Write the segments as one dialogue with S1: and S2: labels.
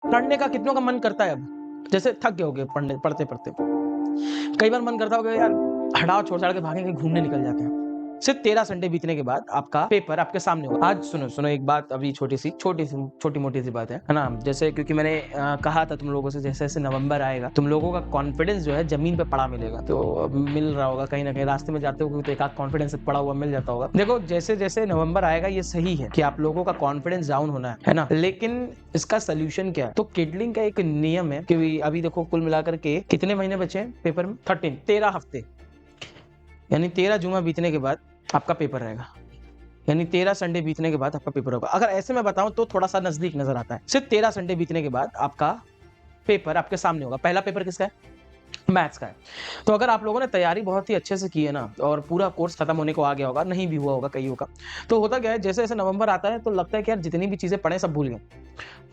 S1: पढ़ने का कितनों का मन करता है अब? जैसे थक गए होगे पढ़ते पढ़ते। कई बार मन करता होगा यार हटाओ, छोड़ छाड़ के भागेंगे, घूमने निकल जाते हैं। सिर्फ 13 संडे बीतने के बाद आपका पेपर आपके सामने होगा। आज सुनो एक बात, अभी छोटी मोटी सी बात है ना। जैसे क्योंकि मैंने कहा था तुम लोगों से जैसे जैसे नवंबर आएगा तुम लोगों का कॉन्फिडेंस जो है जमीन पे पड़ा मिलेगा। तो मिल रहा होगा कहीं ना कहीं, रास्ते में जाते हो तो एक आध कॉन्फिडेंस पड़ा हुआ मिल जाता होगा। देखो जैसे जैसे नवंबर आएगा ये सही है कि आप लोगों का कॉन्फिडेंस डाउन होना है ना, लेकिन इसका सोल्यूशन क्या है? तो किडलिंग का एक नियम है कि अभी देखो कुल मिलाकर के कितने महीने बचे हैं पेपर में? 13 हफ्ते, यानी 13 जुमा बीतने के बाद आपका पेपर रहेगा, यानी 13 संडे बीतने के बाद आपका पेपर होगा। अगर ऐसे मैं बताऊं तो थोड़ा सा नजदीक नजर आता है। सिर्फ 13 संडे बीतने के बाद आपका पेपर आपके सामने होगा। पहला पेपर किसका है? मैथ्स का है। तो अगर आप लोगों ने तैयारी बहुत ही अच्छे से की है ना, और पूरा कोर्स खत्म होने को आ गया होगा, नहीं भी हुआ होगा कईयों का, तो होता क्या है जैसे जैसे नवंबर आता है तो लगता है कि यार जितनी भी चीजें पढ़े सब भूल गए,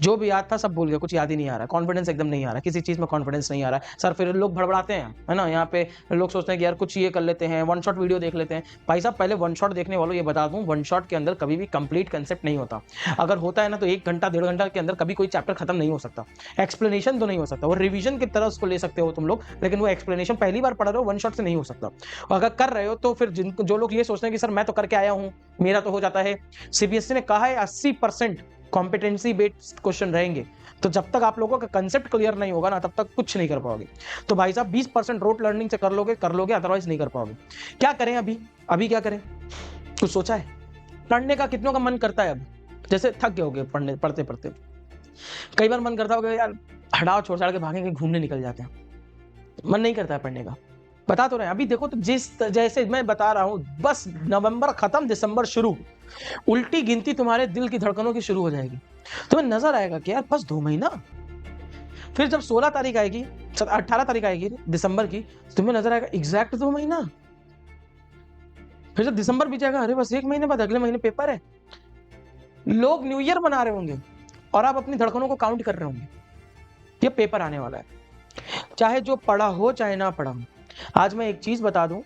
S1: जो भी याद था सब भूल गए, कुछ याद ही नहीं आ रहा, कॉन्फिडेंस एकदम नहीं आ रहा, किसी चीज में कॉन्फिडेंस नहीं आ रहा है। सर फिर लोग भड़बड़ाते हैं, है ना, यहाँ पे लोग सोचते हैं कि यार कुछ ये कर लेते हैं, वन शॉट वीडियो देख लेते हैं। भाई साहब पहले वन शॉट देखने वालों ये बता दूं, वन शॉट के अंदर कभी भी कंप्लीट कंसेप्ट नहीं होता। अगर होता है ना तो 1 घंटा 1.5 घंटा के अंदर कभी कोई चैप्टर खत्म नहीं हो सकता, एक्सप्लेनेशन तो नहीं हो सकता। वो रिवीजन की तरह उसको ले सकते हो तुम लोग, लेकिन वो एक्सप्लेनेशन पहली बार पढ़ रहे हो वन शॉट से नहीं हो सकता। और अगर कर रहे हो तो फिर जो लोग ये सोचते हैं कि सर मैं तो करके आया हूं, मेरा तो हो जाता है। सीबीएसई ने कहा है 80% कॉम्पिटेंसी बेस्ड क्वेश्चन रहेंगे, तो जब तक आप लोगों का कंसेप्ट क्लियर नहीं होगा ना तब तक कुछ नहीं कर पाओगे। तो भाई साहब 20% रोट लर्निंग से कर लोगे, अदरवाइज नहीं कर पाओगे। क्या करें अभी क्या करें? कुछ सोचा है? पढ़ने का कितनों का मन करता है अब? जैसे थक गए होगे पढ़ते पढ़ते। कई बार मन करता होगा यार हटाओ, छोड़ छाड़ के भागेंगे, घूमने निकल जाते हैं। मन नहीं करता है पढ़ने का। बता तो रहे हैं अभी देखो, तो जैसे मैं बता रहा हूं, बस नवंबर खत्म दिसंबर शुरू, उल्टी गिनती तुम्हारे दिल की धड़कनों की शुरू हो जाएगी। तुम्हें नजर आएगा कि यार बस 2 महीना। फिर जब 16 तारीख आएगी, 18 तारीख आएगी दिसंबर की, तुम्हें नजर आएगा एग्जैक्ट 2 महीना। फिर जब दिसंबर बीत जाएगा, अरे बस 1 महीने बाद अगले महीने पेपर है। लोग न्यू ईयर मना रहे होंगे और आप अपनी धड़कनों को काउंट कर रहे होंगे। ये पेपर आने वाला है, चाहे जो पढ़ा हो चाहे ना पढ़ा हो। आज मैं एक चीज बता दूं,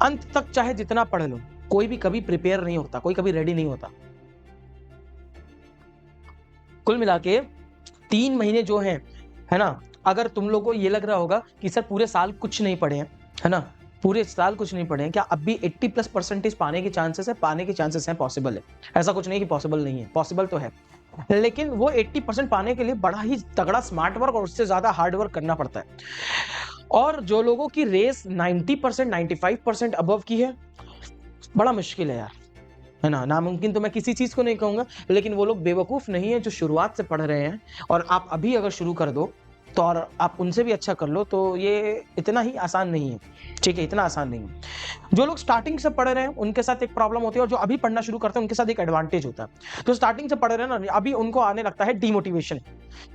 S1: अंत तक चाहे जितना पढ़ लो, कोई भी कभी प्रिपेयर नहीं होता, कोई कभी रेडी नहीं होता। कुल मिला के 3 महीने जो हैं, है ना, अगर तुम लोगों को ये लग रहा होगा कि सर पूरे साल कुछ नहीं पढ़े हैं, है ना, पूरे साल कुछ नहीं पढ़े हैं, क्या अब भी 80+% पाने के चांसेस हैं? पॉसिबल है, ऐसा कुछ नहीं कि पॉसिबल नहीं है, पॉसिबल तो है। लेकिन वो 80% पाने के लिए बड़ा ही तगड़ा स्मार्ट वर्क और उससे ज्यादा हार्ड वर्क करना पड़ता है। और जो लोगों की रेस 90% 95% अबव की है, बड़ा मुश्किल है यार, है ना। नामुमकिन तो मैं किसी चीज को नहीं कहूंगा, लेकिन वो लोग बेवकूफ नहीं है जो शुरुआत से पढ़ रहे हैं। और आप अभी अगर शुरू कर दो तो, और आप उनसे भी अच्छा कर लो, तो ये इतना ही आसान नहीं है, ठीक है, इतना आसान नहीं है। जो लोग स्टार्टिंग से पढ़ रहे हैं उनके साथ एक प्रॉब्लम होती है, और जो अभी पढ़ना शुरू करते हैं उनके साथ एक एडवांटेज होता है। जो स्टार्टिंग से पढ़ रहे हैं ना, अभी उनको आने लगता है डिमोटिवेशन,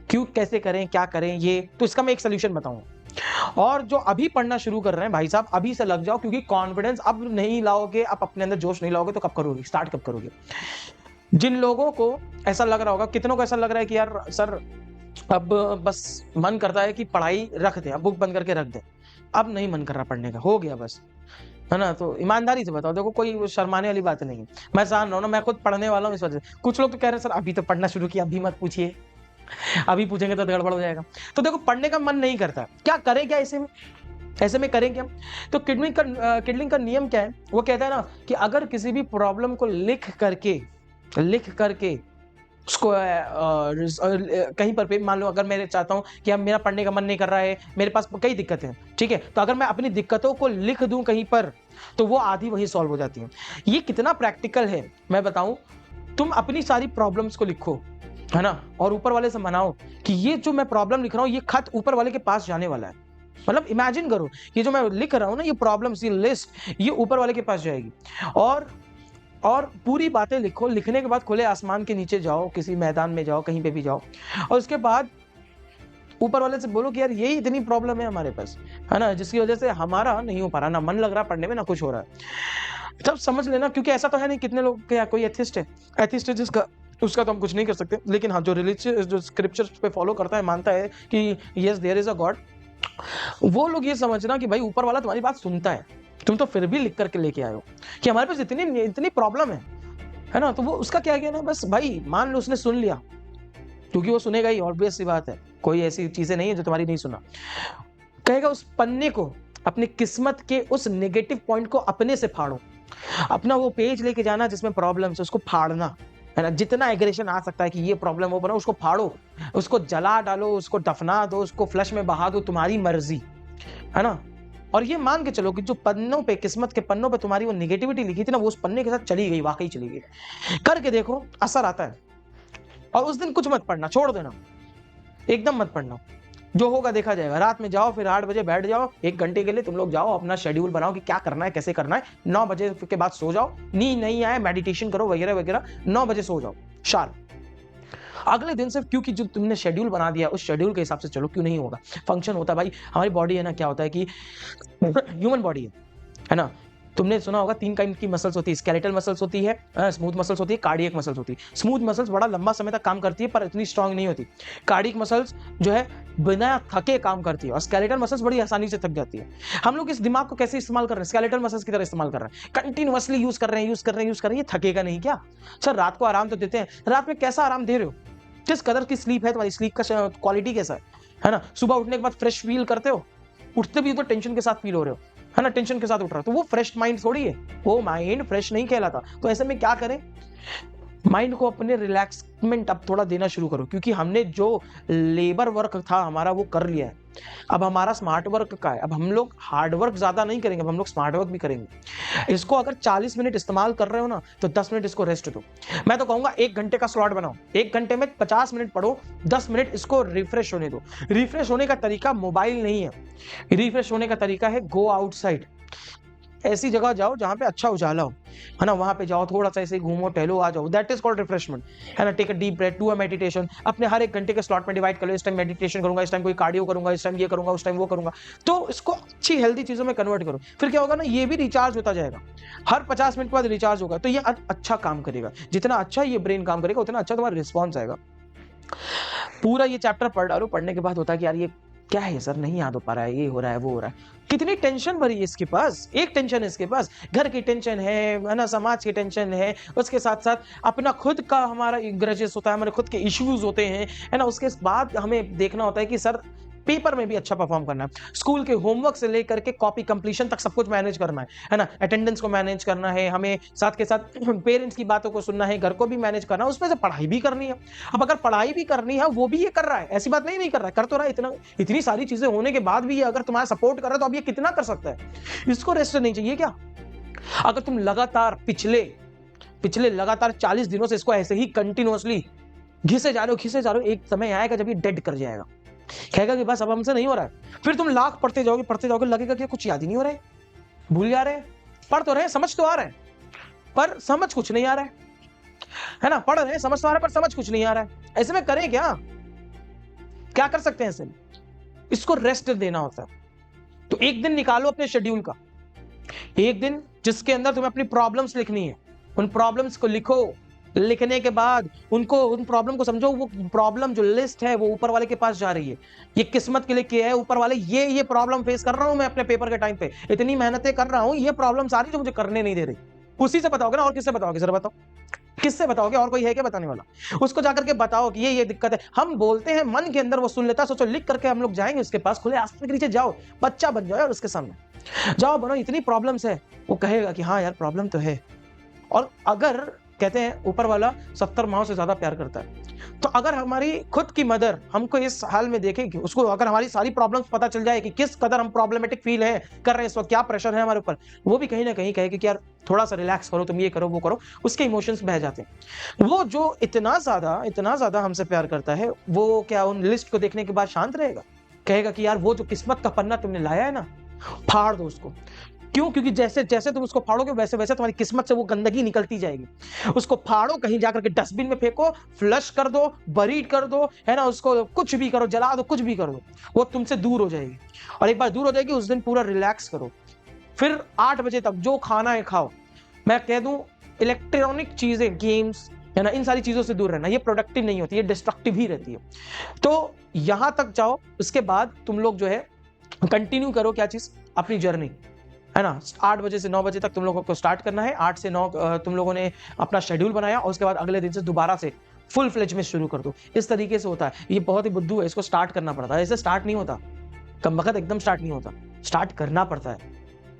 S1: क्यों, कैसे करें, क्या करें, ये तो इसका मैं एक सोल्यूशन बताऊंगा। और जो अभी पढ़ना शुरू कर रहे हैं भाई साहब, अभी से लग जाओ, क्योंकि कॉन्फिडेंस अब नहीं लाओगे, आप अपने अंदर जोश नहीं लाओगे तो कब करोगे, स्टार्ट कब करोगे? जिन लोगों को ऐसा लग रहा होगा, कितनों को ऐसा लग रहा है कि यार सर अब बस मन करता है कि पढ़ाई रख दे, अब बुक बंद करके रख दे, अब नहीं मन कर रहा पढ़ने का, हो गया बस, है ना। तो ईमानदारी से बताओ, देखो कोई शर्माने वाली बात नहीं है, मैं जान रहा हूं ना, मैं खुद पढ़ने वाला हूं इस वजह से। कुछ लोग तो कह रहे हैं सर अभी तो पढ़ना शुरू किया, अभी मत पूछिए, अभी पूछेंगे तो गड़बड़ हो जाएगा। तो देखो पढ़ने का मन नहीं करता, क्या करें, क्या ऐसे में करें क्या? तो किडलिंग का नियम क्या है? वो कहता है ना कि अगर किसी भी प्रॉब्लम को लिख करके उसको कहीं पर पे, मान लो अगर मैं चाहता हूं कि अब मेरा पढ़ने का मन नहीं कर रहा है, मेरे पास कई दिक्कतें हैं, ठीक है, तो अगर मैं अपनी दिक्कतों को लिख दूं कहीं पर, तो वो आधी वही सॉल्व हो जाती है। ये कितना प्रैक्टिकल है मैं बताऊं, तुम अपनी सारी प्रॉब्लम्स को लिखो, है ना, और ऊपर वाले से मनाओ कि ये जो मैं प्रॉब्लम लिख रहा हूं ये खत ऊपर वाले के पास जाने वाला है। मतलब इमेजिन करो, ये जो मैं लिख रहा हूं ना, ये प्रॉब्लम्स, ये लिस्ट, ये ऊपर वाले के पास जाएगी। और पूरी बातें लिखो, लिखने के बाद खुले आसमान के नीचे जाओ, किसी मैदान में जाओ, कहीं पे भी जाओ, और उसके बाद ऊपर वाले से बोलो कि यार यही इतनी प्रॉब्लम है हमारे पास, है ना, जिसकी वजह से हमारा नहीं हो पा रहा, ना मन लग रहा पढ़ने में, ना कुछ हो रहा है। तब समझ लेना, क्योंकि ऐसा तो है नहीं, कितने लोग, क्या कोई एथिस्ट है जिसका, उसका तो हम कुछ नहीं कर सकते, लेकिन हाँ जो रिलीजियस, जो स्क्रिप्चर्स पे फॉलो करता है, मानता है कि yes there is a god, वो लोग ये समझना कि भाई ऊपर वाला तुम्हारी बात सुनता है, तुम तो फिर भी लिख करके लेके आए हो कि हमारे पास इतनी प्रॉब्लम है ना। तो वो उसका क्या किया ना, बस भाई मान लो उसने सुन लिया, क्योंकि वो सुनेगा ही, ऑब्वियस सी बात है, कोई ऐसी चीजें नहीं है जो तुम्हारी नहीं सुना। कहेगा उस पन्ने को, अपनी किस्मत के उस नेगेटिव पॉइंट को अपने से फाड़ो, अपना वो पेज लेके जाना जिसमें प्रॉब्लम है उसको फाड़ना, है ना। जितना एग्रेशन आ सकता है कि ये प्रॉब्लम वो बना, उसको फाड़ो, उसको जला डालो, उसको दफना दो, उसको फ्लश में बहा दो, तुम्हारी मर्जी, है ना। और ये मान के चलो कि जो पन्नों पे, किस्मत के पन्नों पे तुम्हारी वो निगेटिविटी लिखी थी ना, वो उस पन्ने के साथ चली गई, वाकई चली गई। करके देखो, असर आता है। और उस दिन कुछ मत पढ़ना, छोड़ देना, एकदम मत पढ़ना, जो होगा देखा जाएगा। रात में जाओ, फिर 8 बजे बैठ जाओ, 1 घंटे के लिए तुम लोग जाओ, अपना शेड्यूल बनाओ कि क्या करना है, कैसे करना है। 9 बजे के बाद सो जाओ, नींद नहीं आए मेडिटेशन करो वगैरह वगैरह, 9 बजे सो जाओ शार्प। अगले दिन से, क्योंकि जो तुमने शेड्यूल बना दिया उस शेड्यूल के हिसाब से चलो, क्यों नहीं होगा। फंक्शन होता है भाई, हमारी बॉडी है ना, क्या होता है कि ह्यूमन बॉडी है ना। तुमने सुना होगा 3 काइंड की मसल्स होती है, स्केलेटल मसल्स होती है, स्मूथ मसल्स होती है, कार्डियक मसल्स होती है। स्मूथ मसल्स बड़ा लंबा समय तक काम करती है पर इतनी स्ट्रांग नहीं होती। कार्डियक मसल्स जो है बिना थके काम करती है, और स्केलेटल मसल्स बड़ी आसानी से थक जाती है। हम लोग इस दिमाग को कैसे इस्तेमाल कर रहे हैं, स्केलेटल मसल्स की तरह इस्तेमाल कर रहे हैं, कंटिन्यूअसली यूज कर रहे हैं, ये थकेगा नहीं क्या। सर रात को आराम तो देते हैं, रात में कैसा आराम दे रहे हो, किस कदर की स्लीप है तुम्हारी, स्लीप का क्वालिटी कैसा है ना। सुबह उठने के बाद फ्रेश फील करते हो, उठते भी तो टेंशन के साथ फील हो रहे हो, है ना, टेंशन के साथ उठ रहा है, तो वो फ्रेश माइंड थोड़ी है, वो माइंड फ्रेश नहीं कहलाता। तो ऐसे में क्या करें, माइंड को अपने रिलैक्समेंट अब थोड़ा देना शुरू करो, क्योंकि हमने जो लेबर वर्क था हमारा वो कर लिया है। अब हमारा स्मार्ट वर्क का है, अब हम लोग हार्ड वर्क ज्यादा नहीं करेंगे, अब हम लोग स्मार्ट वर्क भी करेंगे। इसको अगर 40 मिनट इस्तेमाल कर रहे हो ना, तो 10 मिनट इसको रेस्ट दो। मैं तो कहूंगा 1 घंटे का स्लॉट बनाओ, 1 घंटे में 50 मिनट पढ़ो, 10 मिनट इसको रिफ्रेश होने दो। रिफ्रेश होने का तरीका मोबाइल नहीं है, रिफ्रेश होने का तरीका है गो आउटसाइड। ऐसी जगह जाओ जहां पे अच्छा उजाला हो, है ना, वहां पे जाओ, थोड़ा सा ऐसे घूमो टहलो, आ जाओ, दैट इज कॉल्ड रिफ्रेशमेंट, है ना। Take a deep breath, do a meditation, अपने हर 1 घंटे के स्लॉट में डिवाइड कर लो, इस टाइम मेडिटेशन करूंगा, इस टाइम कोई कार्डियो करूंगा, इस टाइम ये करूंगा, उस टाइम वो करूंगा। तो इसको अच्छी हेल्दी चीजों में कन्वर्ट करो, फिर क्या होगा ना, ये भी रिचार्ज होता जाएगा, हर 50 मिनट के बाद रिचार्ज होगा, तो ये अच्छा काम करेगा। जितना अच्छा ये ब्रेन काम करेगा उतना अच्छा तुम्हारा रिस्पॉन्स आएगा। पूरा ये चैप्टर पढ़ डालो, पढ़ने के बाद होता है कि यार ये क्या है सर, नहीं याद हो पा रहा है, ये हो रहा है, वो हो रहा है। कितनी टेंशन भरी है इसके पास, एक टेंशन है इसके पास, घर की टेंशन है ना, समाज की टेंशन है, उसके साथ साथ अपना खुद का हमारा ग्रजेस होता है, हमारे खुद के इश्यूज होते हैं, है ना। उसके बाद हमें देखना होता है कि सर पेपर में भी अच्छा परफॉर्म करना है, स्कूल के होमवर्क से लेकर के कॉपी कंप्लीशन तक सब कुछ मैनेज करना है ना। अटेंडेंस को मैनेज करना है हमें, साथ के साथ पेरेंट्स की बातों को सुनना है, घर को भी मैनेज करना है, उसमें से पढ़ाई भी करनी है। अब अगर पढ़ाई भी करनी है, वो भी ये कर रहा है, ऐसी बात नहीं कर रहा है, कर तो रहा है। इतनी सारी चीजें होने के बाद भी ये अगर तुम्हारा सपोर्ट कर रहा है, तो अब ये कितना कर सकता है, इसको रेस्ट नहीं चाहिए क्या। अगर तुम लगातार पिछले लगातार 40 दिनों से इसको ऐसे ही कंटिन्यूअसली घिसे जा रहे हो, एक समय आएगा जब ये डेड कर जाएगा, कहेगा कि बस अब हमसे नहीं हो रहा है। फिर तुम लाख पढ़ते जाओगे, लगेगा कि कुछ याद ही नहीं हो रहा है, भूल जा रहे हैं। पढ़ तो रहे हैं, समझ तो आ रहा है, पर समझ कुछ नहीं आ रहा है ना। पढ़ रहे हैं, समझ तो आ रहा है, पर समझ कुछ नहीं आ रहा है। ऐसे में करें क्या कर सकते हैं, ऐसे इसको रेस्ट देना होता है। तो एक दिन निकालो अपने शेड्यूल का, एक दिन जिसके अंदर तुम्हें अपनी प्रॉब्लम्स लिखनी है, उन प्रॉब्लम्स को लिखो। लिखने के बाद उन प्रॉब्लम को समझो, वो प्रॉब्लम जो लिस्ट है वो ऊपर वाले के पास जा रही है, ये किस्मत के लिए किया है ऊपर वाले, ये प्रॉब्लम फेस कर रहा हूं मैं अपने पेपर के टाइम पे, इतनी मेहनतें कर रहा हूं, ये प्रॉब्लम सारी जो मुझे करने नहीं दे रही। उसी से बताओगे ना, और किससे बताओगे सर, बताओ किससे बताओगे, और कोई है क्या बताने वाला। उसको जाकर के बताओ कि ये दिक्कत है। हम बोलते हैं, मन के अंदर वो सुन लेता। सोचो लिख करके हम लोग जाएंगे उसके पास, खुले आसमान के नीचे जाओ, बच्चा बन जाओ और उसके सामने जाओ, बनो इतनी प्रॉब्लम्स है, वो कहेगा कि हाँ यार प्रॉब्लम तो है। और अगर कहते हैं ऊपर वाला 70 माओं से ज्यादा प्यार करता है, तो अगर हमारी खुद की मदर हमको इस हाल में देखेगी, उसको अगर हमारी सारी प्रॉब्लम्स पता चल जाए कि किस कदर हम प्रॉब्लमेटिक फील है कर रहे हैं इस वक्त, क्या प्रेशर है हमारे ऊपर, वो भी कहीं ना कहीं कहेगी कि यार थोड़ा सा रिलैक्स करो, तुम ये करो वो करो, उसके इमोशंस बह जाते हैं। वो जो इतना ज्यादा हमसे प्यार करता है, वो क्या उन लिस्ट को देखने के बाद शांत रहेगा, कहेगा कि यार वो जो किस्मत का पन्ना तुमने लाया है ना, फाड़ दो उसको। क्यों? क्योंकि जैसे जैसे तुम उसको फाड़ोगे वैसे वैसे तुम्हारी किस्मत से वो गंदगी निकलती जाएगी। उसको फाड़ो, कहीं जाकर के डस्टबिन में फेंको, फ्लश कर दो, बरीड कर दो, है ना, उसको कुछ भी करो, जला दो, कुछ भी कर दो, वो तुमसे दूर हो जाएगी। और एक बार दूर हो जाएगी, उस दिन पूरा रिलैक्स करो। फिर 8 बजे तक जो खाना है खाओ। मैं कह दूं, इलेक्ट्रॉनिक चीजें, गेम्स, है ना, इन सारी चीजों से दूर रहना। ये प्रोडक्टिव नहीं होती, ये डिस्ट्रक्टिव ही रहती है। तो यहां तक जाओ, उसके बाद तुम लोग जो है कंटिन्यू करो क्या चीज, अपनी जर्नी, है ना। 8 बजे से 9 बजे तक तुम लोगों को स्टार्ट करना है। 8 से 9 तुम लोगों ने अपना शेड्यूल बनाया, और उसके बाद अगले दिन से दोबारा से फुल फ्लेज में शुरू कर दो। इस तरीके से होता है। ये बहुत ही बुद्धू है, इसको स्टार्ट करना पड़ता है, ऐसे स्टार्ट नहीं होता, कमबख्त एकदम स्टार्ट नहीं होता, स्टार्ट करना पड़ता है।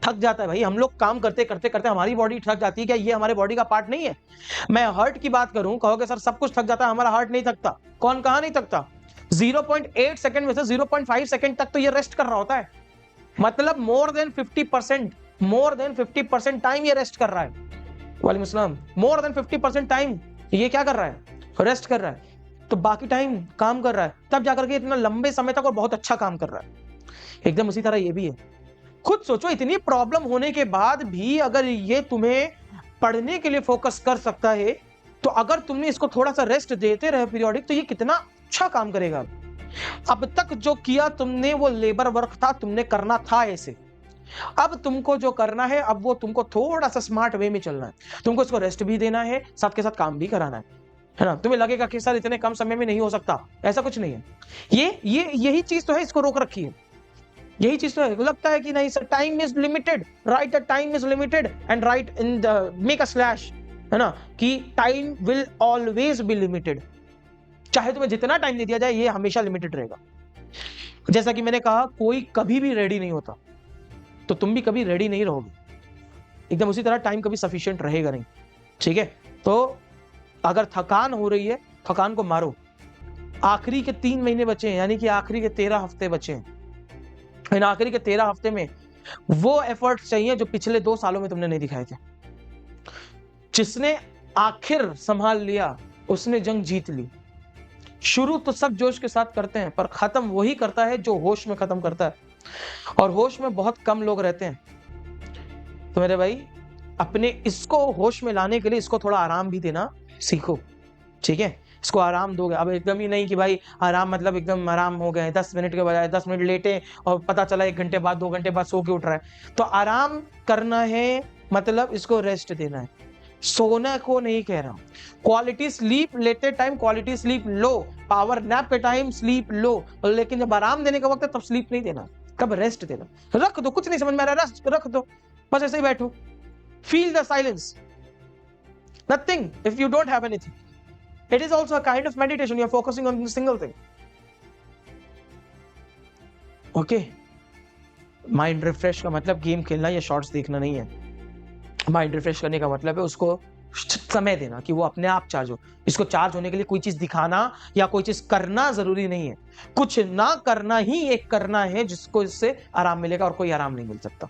S1: थक जाता है भाई, हम लोग काम करते करते करते हमारी बॉडी थक जाती है। क्या ये हमारे बॉडी का पार्ट नहीं है? मैं हार्ट की बात करूं, कहोगे सर सब कुछ थक जाता है, हमारा हार्ट नहीं थकता। कौन कहा नहीं थकता? 0.8 सेकंड में से 0.5 सेकंड तक तो ये रेस्ट कर रहा होता है। मतलब मोर देन 50% टाइम ये रेस्ट कर रहा है। वालेकुम अस्सलाम। मोर देन 50% टाइम ये क्या कर रहा है? रेस्ट कर रहा है। तो बाकी टाइम काम कर रहा है, तब जाकर के इतना लंबे समय तक और बहुत अच्छा काम कर रहा है। एकदम उसी तरह ये भी है। खुद सोचो, इतनी प्रॉब्लम होने के बाद भी अगर ये तुम्हें पढ़ने के लिए फोकस कर सकता है, तो अगर तुमने इसको थोड़ा सा रेस्ट देते रहे पीरियोडिक, तो ये कितना अच्छा काम करेगा। अब तक जो किया तुमने वो लेबर वर्क था, तुमने करना था ऐसे। अब तुमको जो करना है, अब वो तुमको थोड़ा सा स्मार्ट वे में चलना है। तुमको इसको रेस्ट भी देना है, साथ के साथ काम भी कराना है ना। तुम्हें लगेगा कि सर इतने कम समय में नहीं हो सकता, ऐसा कुछ नहीं है। यही चीज तो है, इसको रोक रखी है। यही चीज तो है। लगता है कि नहीं sir time is limited, right the time is limited and right in the make a slash, है ना, कि time will always be limited. चाहे तुम्हें जितना टाइम दे दिया जाए, ये हमेशा लिमिटेड रहेगा। जैसा कि मैंने कहा, कोई कभी भी रेडी नहीं होता, तो तुम भी कभी रेडी नहीं रहोगे। एकदम उसी तरह टाइम कभी सफिशिएंट रहेगा नहीं। ठीक है, तो अगर थकान हो रही है, थकान को मारो। आखिरी के 3 महीने बचे हैं, यानी कि आखिरी के 13 हफ्ते बचे हैं। इन आखिरी के 13 हफ्ते में वो एफर्ट चाहिए जो पिछले 2 सालों में तुमने नहीं दिखाए थे। जिसने आखिर संभाल लिया, उसने जंग जीत ली। शुरू तो सब जोश के साथ करते हैं, पर खत्म वही करता है जो होश में खत्म करता है, और होश में बहुत कम लोग रहते हैं। तो मेरे भाई, अपने इसको होश में लाने के लिए इसको थोड़ा आराम भी देना सीखो। ठीक है, इसको आराम दोगे। अब एकदम ही नहीं कि भाई आराम मतलब एकदम आराम हो गए, 10 मिनट के बजाय 10 मिनट लेटे और पता चला 1 घंटे बाद 2 घंटे बाद सो के उठ रहा है। तो आराम करना है, मतलब इसको रेस्ट देना है। सोने को नहीं कह रहा हूं। क्वालिटी स्लीप लेते टाइम क्वालिटी स्लीप लो, पावर नैप के टाइम स्लीप लो, लेकिन जब आराम देने का वक्त है तब स्लीप नहीं देना, तब रेस्ट देना। रख दो, कुछ नहीं समझ में आ रहा, रेस्ट रख दो, बस ऐसे ही बैठो। Feel the silence, nothing if you don't have anything. It is also a kind of meditation. You are focusing on a single thing. Okay. Mind refresh का मतलब गेम खेलना या शॉर्ट्स देखना नहीं है। माइंड रिफ्रेश करने का मतलब है उसको समय देना कि वो अपने आप चार्ज हो। इसको चार्ज होने के लिए कोई चीज दिखाना या कोई चीज करना जरूरी नहीं है। कुछ ना करना ही एक करना है जिसको इससे आराम मिलेगा, और कोई आराम नहीं मिल सकता।